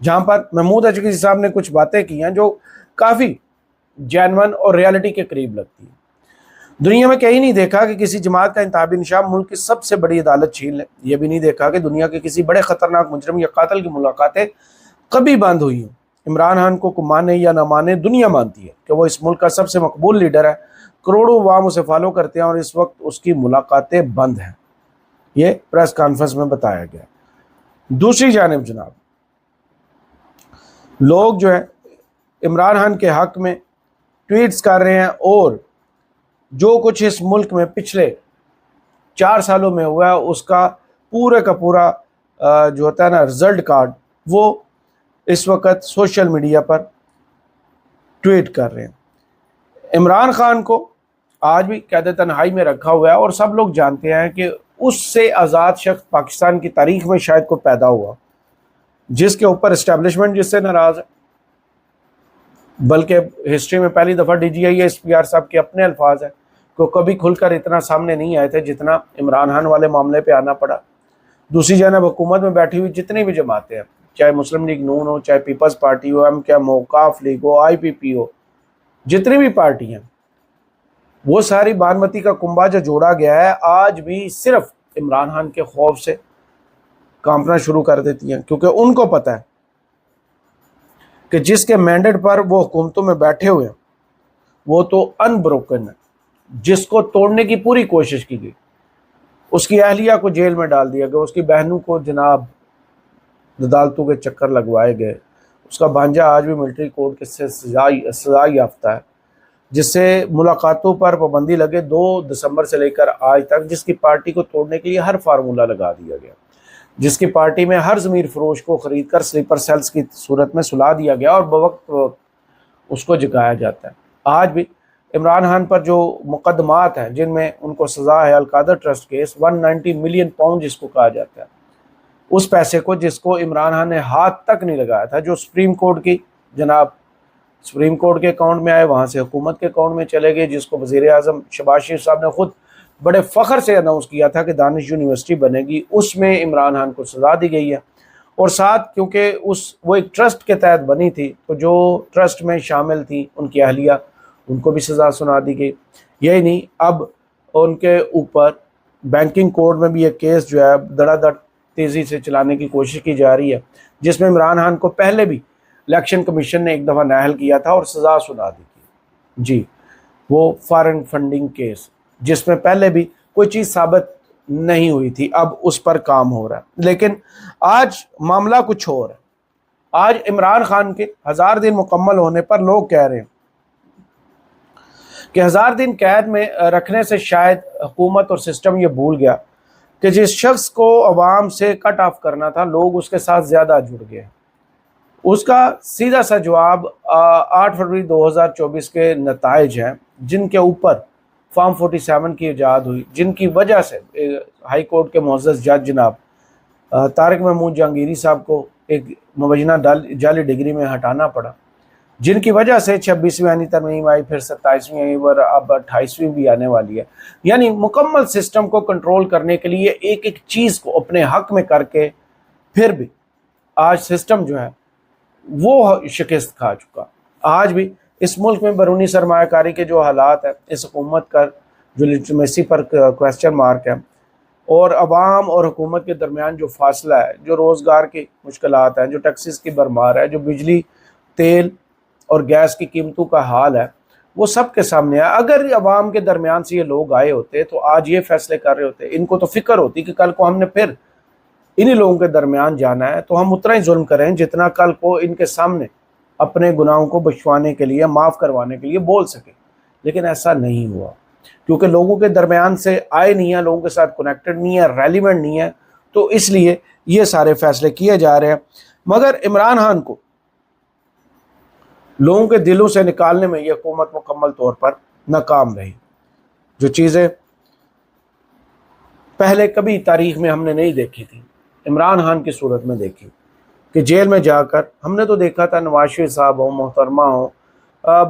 جہاں پر محمود اچکزئی صاحب نے کچھ باتیں کی ہیں جو کافی جینون اور ریالٹی کے قریب لگتی ہیں۔ دنیا میں کہیں نہیں دیکھا کہ کسی جماعت کا انتخابی نظام ملک کی سب سے بڑی عدالت چھین لے۔ یہ بھی نہیں دیکھا کہ دنیا کے کسی بڑے خطرناک مجرم یا قاتل کی ملاقاتیں کبھی بند ہوئی ہوں۔ عمران خان کو مانے یا نہ مانے، دنیا مانتی ہے کہ وہ اس ملک کا سب سے مقبول لیڈر ہے۔ کروڑوں عوام اسے فالو کرتے ہیں اور اس وقت اس کی ملاقاتیں بند ہیں۔ یہ پریس کانفرنس میں بتایا گیا۔ دوسری جانب جناب، لوگ جو ہے عمران خان کے حق میں ٹویٹس کر رہے ہیں اور جو کچھ اس ملک میں پچھلے 4 سالوں میں ہوا ہے اس کا پورا جو ہوتا ہے نا رزلٹ کارڈ، وہ اس وقت سوشل میڈیا پر ٹویٹ کر رہے ہیں۔ عمران خان کو آج بھی قید تنہائی میں رکھا ہوا ہے اور سب لوگ جانتے ہیں کہ اس سے آزاد شخص پاکستان کی تاریخ میں شاید کوئی پیدا ہوا جس کے اوپر اسٹیبلشمنٹ جس سے ناراض ہے، بلکہ ہسٹری میں پہلی دفعہ D G I S P R صاحب کے اپنے الفاظ ہیں کہ کبھی کھل کر اتنا سامنے نہیں آئے تھے جتنا عمران خان والے معاملے پہ آنا پڑا۔ دوسری جانب حکومت میں بیٹھی ہوئی جتنی بھی جماعتیں ہیں، چاہے مسلم لیگ نون ہو، چاہے پیپلز پارٹی ہو، ایم کیم ہو، کاف لیگ ہو، آئی پی پی ہو، جتنی بھی پارٹی ہیں، وہ ساری بانمتی کا کنبا جو جوڑا گیا ہے آج بھی صرف عمران خان کے خوف سے کانپنا شروع کر دیتی ہیں، کیونکہ ان کو پتہ ہے کہ جس کے مینڈیٹ پر وہ حکومتوں میں بیٹھے ہوئے ہیں وہ تو ان بروکن ہے، جس کو توڑنے کی پوری کوشش کی گئی۔ اس کی اہلیہ کو جیل میں ڈال دیا گیا، اس کی بہنوں کو جناب عدالتوں کے چکر لگوائے گئے، اس کا بھانجا آج بھی ملٹری کورٹ کے سے سزا یافتہ ہے، جس سے ملاقاتوں پر پابندی لگے 2 دسمبر سے لے کر آج تک، جس کی پارٹی کو توڑنے کے لیے ہر فارمولہ لگا دیا گیا، جس کی پارٹی میں ہر ضمیر فروش کو خرید کر سلیپر سیلز کی صورت میں سلا دیا گیا اور بوقت اس کو جگایا جاتا ہے۔ آج بھی عمران خان پر جو مقدمات ہیں جن میں ان کو سزا ہے، القادر ٹرسٹ کیس 190 ملین پاؤنڈ جس کو کہا جاتا ہے، اس پیسے کو جس کو عمران خان نے ہاتھ تک نہیں لگایا تھا، جو سپریم کورٹ کی جناب سپریم کورٹ کے اکاؤنٹ میں آئے، وہاں سے حکومت کے اکاؤنٹ میں چلے گئے، جس کو وزیر اعظم شہباز شریف صاحب نے خود بڑے فخر سے اناؤنس کیا تھا کہ دانش یونیورسٹی بنے گی، اس میں عمران خان کو سزا دی گئی ہے۔ اور ساتھ کیونکہ وہ ایک ٹرسٹ کے تحت بنی تھی تو جو ٹرسٹ میں شامل تھی ان کی اہلیہ، ان کو بھی سزا سنا دی گئی۔ یہی نہیں، اب ان کے اوپر بینکنگ کوڈ میں بھی ایک کیس جو ہے دڑا دڑ تیزی سے چلانے کی کوشش کی جا رہی ہے، جس میں عمران خان کو پہلے بھی الیکشن کمیشن نے ایک دفعہ نااہل کیا تھا اور سزا سنا دی تھی۔ جی، وہ فارن فنڈنگ کیس جس میں پہلے بھی کوئی چیز ثابت نہیں ہوئی تھی، اب اس پر کام ہو رہا ہے۔ لیکن آج معاملہ کچھ اور ہے۔ آج عمران خان کے 1000 دن مکمل ہونے پر لوگ کہہ رہے ہیں کہ 1000 دن قید میں رکھنے سے شاید حکومت اور سسٹم یہ بھول گیا کہ جس شخص کو عوام سے کٹ آف کرنا تھا، لوگ اس کے ساتھ زیادہ جڑ گئے۔ اس کا سیدھا سا جواب 8 فروری 2024 کے نتائج ہیں، جن کے اوپر فارم 47 کی ایجاد ہوئی، جن کی وجہ سے ہائی کورٹ کے معزز جج جناب طارق محمود جہانگیری صاحب کو ایک مبینہ جعلی ڈگری میں ہٹانا پڑا، جن کی وجہ سے 26ویں آئینی ترمیم آئی، پھر 27ویں آئی اور اب 28ویں بھی آنے والی ہے۔ یعنی مکمل سسٹم کو کنٹرول کرنے کے لیے ایک ایک چیز کو اپنے حق میں کر کے پھر بھی آج سسٹم جو ہے وہ شکست کھا چکا۔ آج بھی اس ملک میں بیرونی سرمایہ کاری کے جو حالات ہیں، اس حکومت کا جو لیجٹمیسی پر کویسچن مارک ہے، اور عوام اور حکومت کے درمیان جو فاصلہ ہے، جو روزگار کی مشکلات ہیں، جو ٹیکسز کی بھرمار ہے، جو بجلی، تیل اور گیس کی قیمتوں کا حال ہے، وہ سب کے سامنے ہے۔ اگر عوام کے درمیان سے یہ لوگ آئے ہوتے تو آج یہ فیصلے کر رہے ہوتے، ان کو تو فکر ہوتی کہ کل کو ہم نے پھر انہی لوگوں کے درمیان جانا ہے تو ہم اتنا ہی ظلم کریں جتنا کل کو ان کے سامنے اپنے گناہوں کو بخشوانے کے لیے، معاف کروانے کے لیے بول سکے۔ لیکن ایسا نہیں ہوا، کیونکہ لوگوں کے درمیان سے آئے نہیں ہیں، لوگوں کے ساتھ کنیکٹڈ نہیں ہے، ریلیونٹ نہیں ہے، تو اس لیے یہ سارے فیصلے کیے جا رہے ہیں۔ مگر عمران خان کو لوگوں کے دلوں سے نکالنے میں یہ حکومت مکمل طور پر ناکام رہی۔ جو چیزیں پہلے کبھی تاریخ میں ہم نے نہیں دیکھی تھی، عمران خان کی صورت میں دیکھی کہ جیل میں جا کر ہم نے تو دیکھا تھا نواز شریف صاحب ہوں، محترمہ ہوں،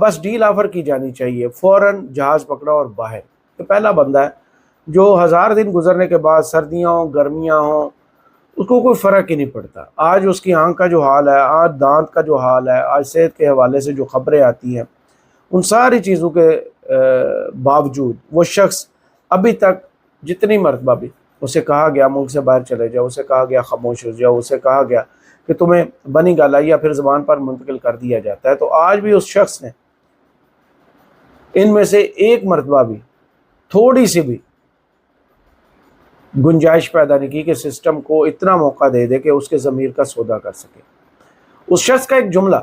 بس ڈیل آفر کی جانی چاہیے، فوراً جہاز پکڑا اور باہر۔ تو پہلا بندہ ہے جو 1000 دن گزرنے کے بعد، سردیاں ہوں، گرمیاں ہوں، اس کو کوئی فرق ہی نہیں پڑتا. آج اس کی آنکھ کا جو حال ہے، آج دانت کا جو حال ہے، آج صحت کے حوالے سے جو خبریں آتی ہیں، ان ساری چیزوں کے باوجود وہ شخص ابھی تک جتنی مرتبہ بھی اسے کہا گیا ملک سے باہر چلے جاؤ، اسے کہا گیا خاموش ہو جاؤ، اسے کہا گیا کہ تمہیں بنی گالا یا پھر زبان پر منتقل کر دیا جاتا ہے، تو آج بھی اس شخص نے ان میں سے ایک مرتبہ بھی تھوڑی سی بھی گنجائش پیدا نہیں کی کہ سسٹم کو اتنا موقع دے دے کہ اس کے ضمیر کا سودا کر سکے. اس شخص کا ایک جملہ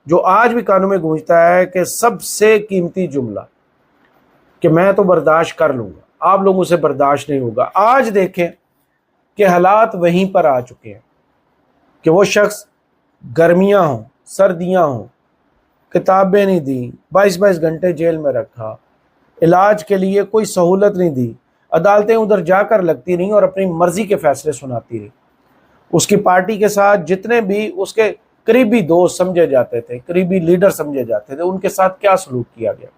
جو آج بھی کانوں میں گونجتا ہے کہ سب سے قیمتی جملہ کہ میں تو برداشت کر لوں گا، آپ لوگوں سے برداشت نہیں ہوگا. آج دیکھیں کہ حالات وہیں پر آ چکے ہیں کہ وہ شخص گرمیاں ہوں، سردیاں ہوں، کتابیں نہیں دیں، 22 گھنٹے جیل میں رکھا، علاج کے لیے کوئی سہولت نہیں دی، عدالتیں ادھر جا کر لگتی رہیں اور اپنی مرضی کے فیصلے سناتی رہی. اس کی پارٹی کے ساتھ جتنے بھی اس کے قریبی دوست سمجھے جاتے تھے، قریبی لیڈر سمجھے جاتے تھے، ان کے ساتھ کیا سلوک کیا گیا،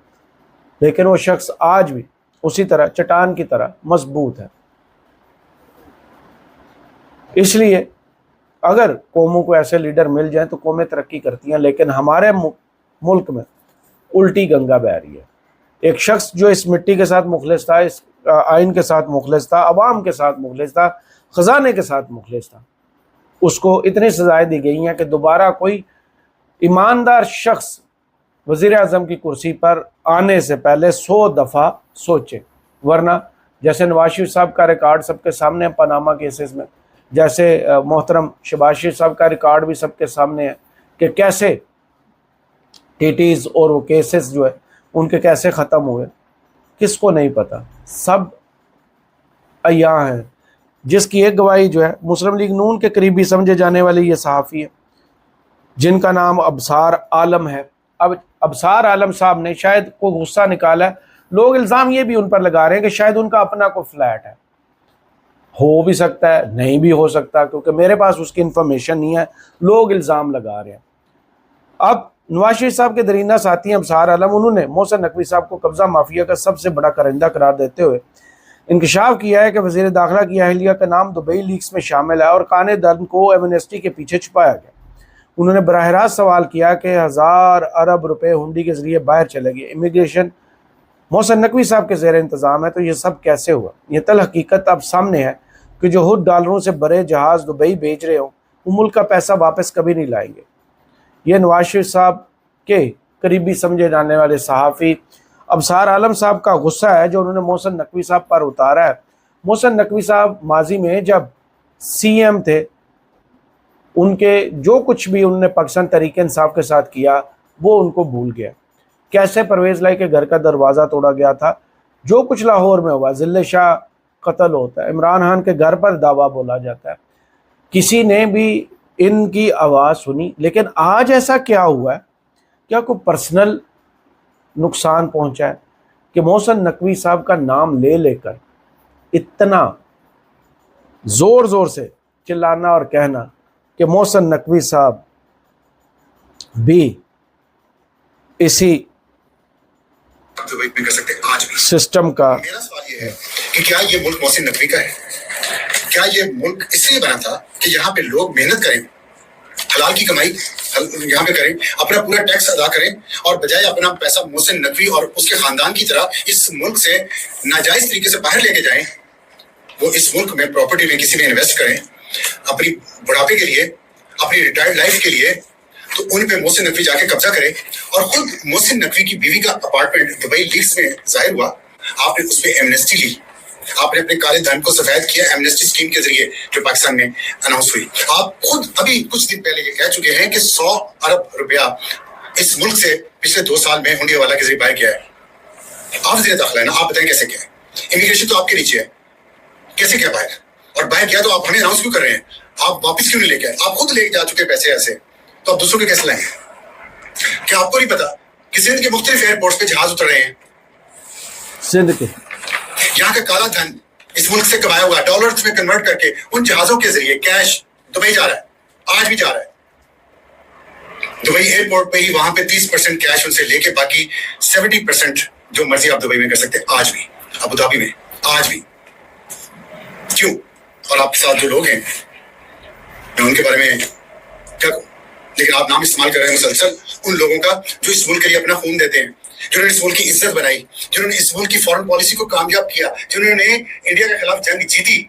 لیکن وہ شخص آج بھی اسی طرح چٹان کی طرح مضبوط ہے. اس لیے اگر قوموں کو ایسے لیڈر مل جائیں تو قومیں ترقی کرتی ہیں، لیکن ہمارے ملک میں الٹی گنگا بہہ رہی ہے. ایک شخص جو اس مٹی کے ساتھ مخلص تھا، اس آئین کے ساتھ مخلص تھا، عوام کے ساتھ مخلص تھا، خزانے کے ساتھ مخلص تھا، اس کو اتنی سزائیں دی گئی ہیں کہ دوبارہ کوئی ایماندار شخص وزیر اعظم کی کرسی پر آنے سے پہلے 100 دفعہ سوچے. ورنہ جیسے نواز شریف صاحب کا ریکارڈ سب کے سامنے ہے پاناما کیسز میں، جیسے محترم شہباز شریف صاحب کا ریکارڈ بھی سب کے سامنے ہے کہ کیسے ٹیٹیز اور وہ کیسز جو ہے ان کے کیسے ختم ہوئے، کس کو نہیں پتا، سب عیاں ہیں. جس کی ایک گواہی جو ہے مسلم لیگ نون کے قریبی سمجھے جانے والے یہ صحافی ہیں جن کا نام ابصار عالم ہے. اب ابصار عالم صاحب نے شاید کو غصہ نکالا ہے. لوگ الزام یہ بھی ان پر لگا رہے ہیں کہ شاید ان کا اپنا کوئی فلیٹ ہے، ہو بھی سکتا ہے نہیں بھی ہو سکتا، کیونکہ میرے پاس اس کی انفارمیشن نہیں ہے. لوگ الزام لگا رہے ہیں. اب نواز شریف صاحب کے درینہ ساتھی ہیں ابصار عالم، انہوں نے محسن نقوی صاحب کو قبضہ مافیا کا سب سے بڑا کرندہ قرار دیتے ہوئے انکشاف کیا ہے کہ وزیر داخلہ کی اہلیہ کا نام دبئی لیکس میں شامل ہے اور کانے دن کو ایمنسٹی کے پیچھے چھپایا گیا. انہوں نے براہ راست سوال کیا کہ 1000 ارب روپے ہنڈی کے ذریعے باہر چلے گئے، امیگریشن محسن نقوی صاحب کے زیر انتظام ہے، تو یہ سب کیسے ہوا؟ یہ تل حقیقت اب سامنے ہے کہ جو خود ڈالروں سے بڑے جہاز دبئی بھیج رہے ہوں وہ ملک کا پیسہ واپس کبھی نہیں لائیں گے. یہ نواز شریف صاحب کے قریبی سمجھے جانے والے صحافی ابصار عالم صاحب کا غصہ ہے جو انہوں نے محسن نقوی صاحب پر اتارا ہے. محسن نقوی صاحب ماضی میں جب سی ایم تھے، ان کے جو کچھ بھی انہوں نے پاکستان تحریک انصاف کے ساتھ کیا وہ ان کو بھول گیا. کیسے پرویز لائی کے گھر کا دروازہ توڑا گیا تھا، جو کچھ لاہور میں ہوا، ذل شاہ قتل ہوتا ہے، عمران خان کے گھر پر دعویٰ بولا جاتا ہے، کسی نے بھی ان کی آواز سنی. لیکن آج ایسا کیا ہوا ہے؟ کیا کوئی پرسنل نقصان پہنچا ہے کہ محسن نقوی صاحب کا نام لے لے کر اتنا زور زور سے چلانا اور کہنا کہ محسن نقوی صاحب بھی اسی کر سکتے آج بھی سسٹم کا؟ میرا سوال یہ ہے کہ کیا یہ ملک محسن نقوی کا ہے؟ کیا یہ ملک اس لیے بنا تھا کہ یہاں پہ لوگ محنت کریں، حلال کی کمائی یہاں پہ کریں، اپنا پورا ٹیکس ادا کریں، اور بجائے اپنا پیسہ محسن نقوی اور اس کے خاندان کی طرح اس ملک سے ناجائز طریقے سے باہر لے کے جائیں، وہ اس ملک میں پراپرٹی میں کسی میں انویسٹ کریں اپنی بڑھاپے کے لیے، اپنی ریٹائرڈ لائف کے لیے، تو ان پہ محسن نقوی جا کے قبضہ کرے. اور خود محسن نقوی کی بیوی کا اپارٹمنٹ دبئی لیکس میں ظاہر ہوا، آپ نے اس پہ ایمنسٹی لی، آپ نے اپنے کالے دھن کو سفید کیا ایمنسٹی اسکیم کے ذریعے جو پاکستان میں اناؤنس ہوئی. آپ خود ابھی کچھ دن پہلے یہ کہہ چکے ہیں کہ 100 ارب روپیہ اس ملک سے پچھلے 2 سال میں ہنڈی والا کے ذریعے باہر کیا ہے. آپ وزیر داخلہ ہے نا، آپ بتائیں کیسے کیا ہے؟ امیگریشن تو آپ کے نیچے ہے، کیسے کیا باہر؟ اور باہر کیا تو آپ ہمیں اناؤنس کیوں کر رہے ہیں؟ آپ واپس کیوں نہیں لے کے آئے؟ آپ خود لے جا چکے پیسے ایسے، تو آپ دوسروں کے کیسے لائیں گے؟ کیا آپ کو نہیں پتا کہ سندھ کے مختلف ایئرپورٹس پہ جہاز اتر رہے ہیں؟ سندھ کے یہاں کا کالا دھن اس ملک سے کمایا ہوا ڈالرز میں کنورٹ کر کے ان جہازوں کے ذریعے کیش دبئی جا رہا ہے، آج بھی جا رہا ہے. دبئی ایئرپورٹ پہ ہی وہاں پہ 30% کیش ان سے لے کے باقی 70% جو مرضی آپ دبئی میں کر سکتے ہیں، آج بھی ابو دھابی میں، آج بھی. کیوں؟ اور آپ کے ساتھ جو لوگ ہیں میں ان کے بارے میں کیا کہوں، لیکن آپ نام استعمال کر رہے ہیں مسلسل ان لوگوں کا جو اس ملک کے لیے اپنا خون دیتے ہیں، جنہوں نے اس ملک کی عزت بنائی، جنہوں نے اس ملک کی فورن پالیسی کو کامیاب کیا، جنہوں نے انڈیا کے خلاف جنگ جیتی۔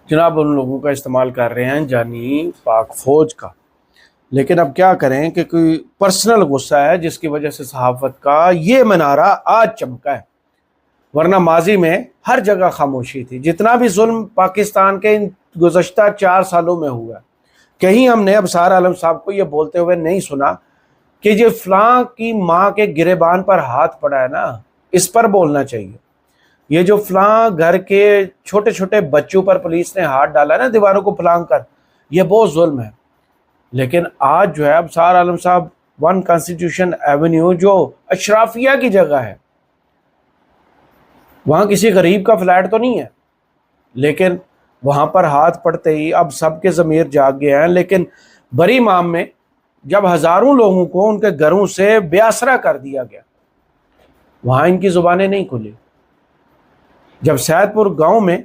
جناب ان لوگوں کا استعمال کر رہے ہیں یعنی پاک فوج کا، لیکن اب کیا کریں کہ کوئی پرسنل غصہ ہے جس کی وجہ سے صحافت کا یہ منارہ آج چمکا ہے، ورنہ ماضی میں ہر جگہ خاموشی تھی۔ جتنا بھی ظلم پاکستان کے ان گزشتہ 4 سالوں میں ہوا، کہیں ہم نے ابصار عالم صاحب کو یہ بولتے ہوئے نہیں سنا کہ یہ فلاں کی ماں کے گریبان پر ہاتھ پڑا ہے نا، اس پر بولنا چاہیے۔ یہ جو فلاں گھر کے چھوٹے چھوٹے بچوں پر پولیس نے ہاتھ ڈالا نا دیواروں کو پھلانگ کر، یہ بہت ظلم ہے۔ لیکن آج جو ہے ابصار عالم صاحب 1 کانسٹیٹیوشن ایونیو جو اشرافیہ کی جگہ ہے، وہاں کسی غریب کا فلیٹ تو نہیں ہے، لیکن وہاں پر ہاتھ پڑتے ہی اب سب کے ضمیر جاگ گئے ہیں۔ لیکن بری مام میں جب ہزاروں لوگوں کو ان کے گھروں سے بے آسرا کر دیا گیا، وہاں ان کی زبانیں نہیں کھلی۔ جب سید پور گاؤں میں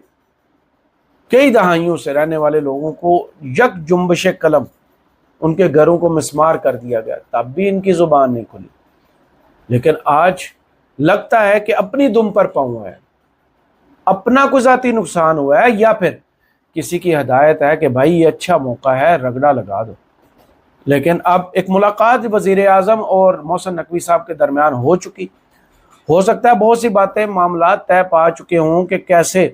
کئی دہائیوں سے رہنے والے لوگوں کو یک جنبش قلم ان کے گھروں کو مسمار کر دیا گیا، تب بھی ان کی زبان نہیں کھلی۔ لیکن آج لگتا ہے کہ اپنی دم پر پاؤں ہے، اپنا کوئی ذاتی نقصان ہوا ہے، یا پھر کسی کی ہدایت ہے کہ بھائی یہ اچھا موقع ہے رگڑا لگا دو۔ لیکن اب ایک ملاقات وزیر اعظم اور محسن نقوی صاحب کے درمیان ہو چکی، ہو سکتا ہے بہت سی باتیں معاملات طے پا چکے ہوں کہ کیسے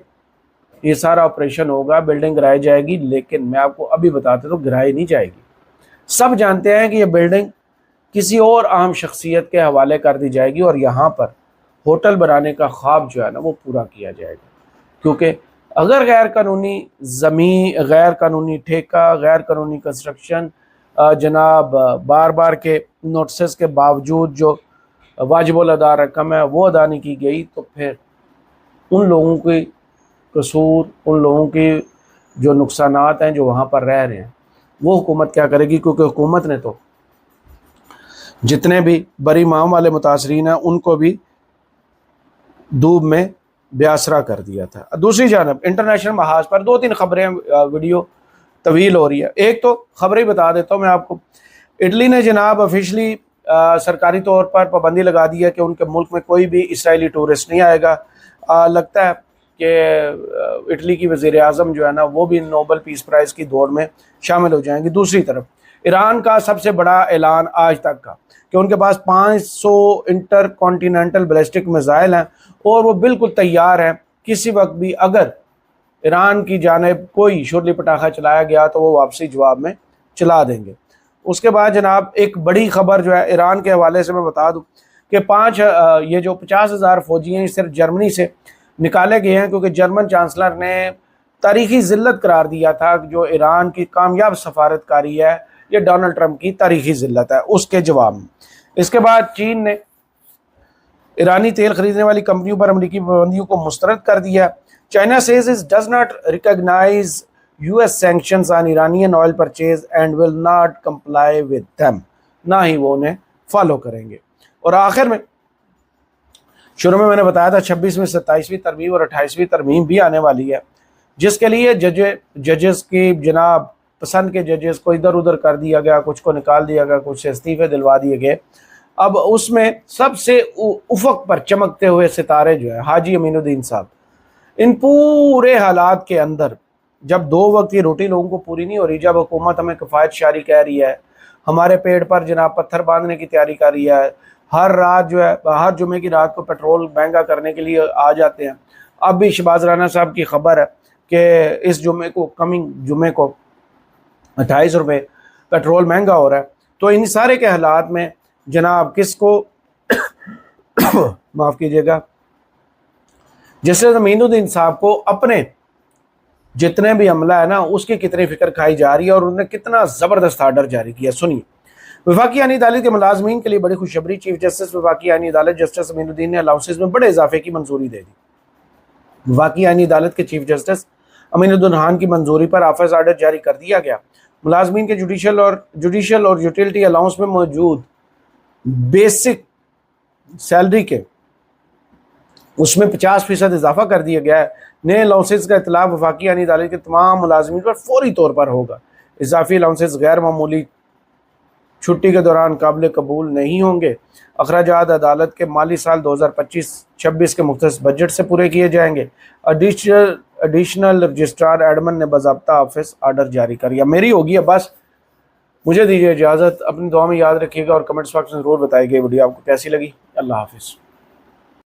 یہ سارا آپریشن ہوگا، بلڈنگ گرائی جائے گی، لیکن میں آپ کو ابھی بتاتا ہوں گرائی نہیں جائے گی۔ سب جانتے ہیں کہ یہ بلڈنگ کسی اور اہم شخصیت کے حوالے کر دی جائے گی اور یہاں پر ہوٹل بنانے کا خواب جو ہے نا وہ پورا کیا جائے گا، کیونکہ اگر غیر قانونی زمین، غیر قانونی ٹھیکہ، غیر قانونی کنسٹرکشن جناب بار بار کے نوٹسز کے باوجود جو واجب الادا رقم ہے وہ ادا نہیں کی گئی، تو پھر ان لوگوں کی قصور، ان لوگوں کی جو نقصانات ہیں جو وہاں پر رہ رہے ہیں وہ حکومت کیا کرے گی؟ کیونکہ حکومت نے تو جتنے بھی بری مام والے متاثرین ہیں ان کو بھی دوب میں بے آسرا کر دیا تھا۔ دوسری جانب انٹرنیشنل محاذ پر 2-3 خبریں، ویڈیو طویل ہو رہی ہے۔ ایک تو خبریں بتا دیتا ہوں میں آپ کو، اٹلی نے جناب آفیشلی سرکاری طور پر پابندی لگا دی ہے کہ ان کے ملک میں کوئی بھی اسرائیلی ٹورسٹ نہیں آئے گا۔ لگتا ہے کہ اٹلی کی وزیر اعظم جو ہے نا وہ بھی نوبل پیس پرائز کی دوڑ میں شامل ہو جائیں گے۔ دوسری طرف ایران کا سب سے بڑا اعلان آج تک کا کہ ان کے پاس 500 انٹر کانٹیننٹل بیلسٹک میزائل ہیں اور وہ بالکل تیار ہیں کسی وقت بھی اگر ایران کی جانب کوئی شرلی پٹاخہ چلایا گیا تو وہ واپسی جواب میں چلا دیں گے۔ اس کے بعد جناب ایک بڑی خبر جو ہے ایران کے حوالے سے میں بتا دوں کہ یہ جو 50,000 فوجی ہیں صرف جرمنی سے نکالے گئے ہیں، کیونکہ جرمن چانسلر نے تاریخی ذلت قرار دیا تھا جو ایران کی کامیاب سفارتکاری ہے یہ ڈونلڈ ٹرمپ کی تاریخی ذلت ہے، اس کے جواب میں۔ اس کے بعد چین نے ایرانی تیل خریدنے والی کمپنیوں پر امریکی پابندیوں کو مسترد کر دیا۔ China says it does not recognize US sanctions on Iranian oil purchase and will not comply with them، نہ ہی وہ انہیں فالو کریں گے۔ اور آخر میں شروع میں نے بتایا تھا 26ویں 27ویں ترمیم اور 28ویں ترمیم بھی آنے والی ہے، جس کے لیے ججز کی جناب پسند کے ججز کو ادھر ادھر کر دیا گیا، کچھ کو نکال دیا گیا، کچھ سے استعفے دلوا دیے گئے۔ اب اس میں سب سے افق پر چمکتے ہوئے ستارے جو ہے حاجی امین الدین صاحب، ان پورے حالات کے اندر جب 2 وقت کی روٹی لوگوں کو پوری نہیں ہو رہی، جب حکومت ہمیں کفایت شاری کہہ رہی ہے، ہمارے پیٹ پر جناب پتھر باندھنے کی تیاری کر رہی ہے، ہر رات جو ہے ہر جمعے کی رات کو پیٹرول مہنگا کرنے کے لیے آ جاتے ہیں۔ اب بھی شہباز رانا صاحب کی خبر ہے کہ اس جمعے کو، کمنگ جمعے کو 28 روپے پیٹرول مہنگا ہو رہا ہے۔ تو ان سارے کے حالات میں جناب کس کو معاف کیجیے گا، جسٹس امین الدین صاحب کو اپنے جتنے بھی عملہ ہے نا اس کی کتنی فکر کھائی جا رہی ہے اور انہوں نے کتنا زبردست آرڈر جاری کیا، سنیے۔ وفاقی آئینی عدالت کے ملازمین کے لیے بڑی خوشخبری، چیف جسٹس وفاقی آئینی عدالت جسٹس امین الدین نے الاؤنسز میں بڑے اضافے کی منظوری دے دی۔ وفاقی آئینی عدالت کے چیف جسٹس امین الدین خان کی منظوری پر آفس آرڈر جاری کر دیا گیا۔ ملازمین کے جوڈیشل اور یوٹیلٹی الاؤنس میں موجود بیسک سیلری کے اس میں 50% اضافہ کر دیا گیا ہے۔ نئے الاؤنسز کا اطلاق وفاقی آئینی عدالت کے تمام ملازمین پر فوری طور پر ہوگا۔ اضافی الاؤنسز غیر معمولی چھٹی کے دوران قابل قبول نہیں ہوں گے۔ اخراجات عدالت کے مالی سال 2025-26 کے مختص بجٹ سے پورے کیے جائیں گے۔ ایڈیشنل رجسٹرار ایڈمن نے باضابطہ آفس آرڈر جاری کر دیا۔ میری ہوگی اب بس، مجھے دیجیے اجازت۔ اپنی دعا میں یاد رکھیے گا اور کمنٹس باکس میں ضرور بتائیے گا ویڈیو آپ کو کیسی لگی۔ اللہ حافظ۔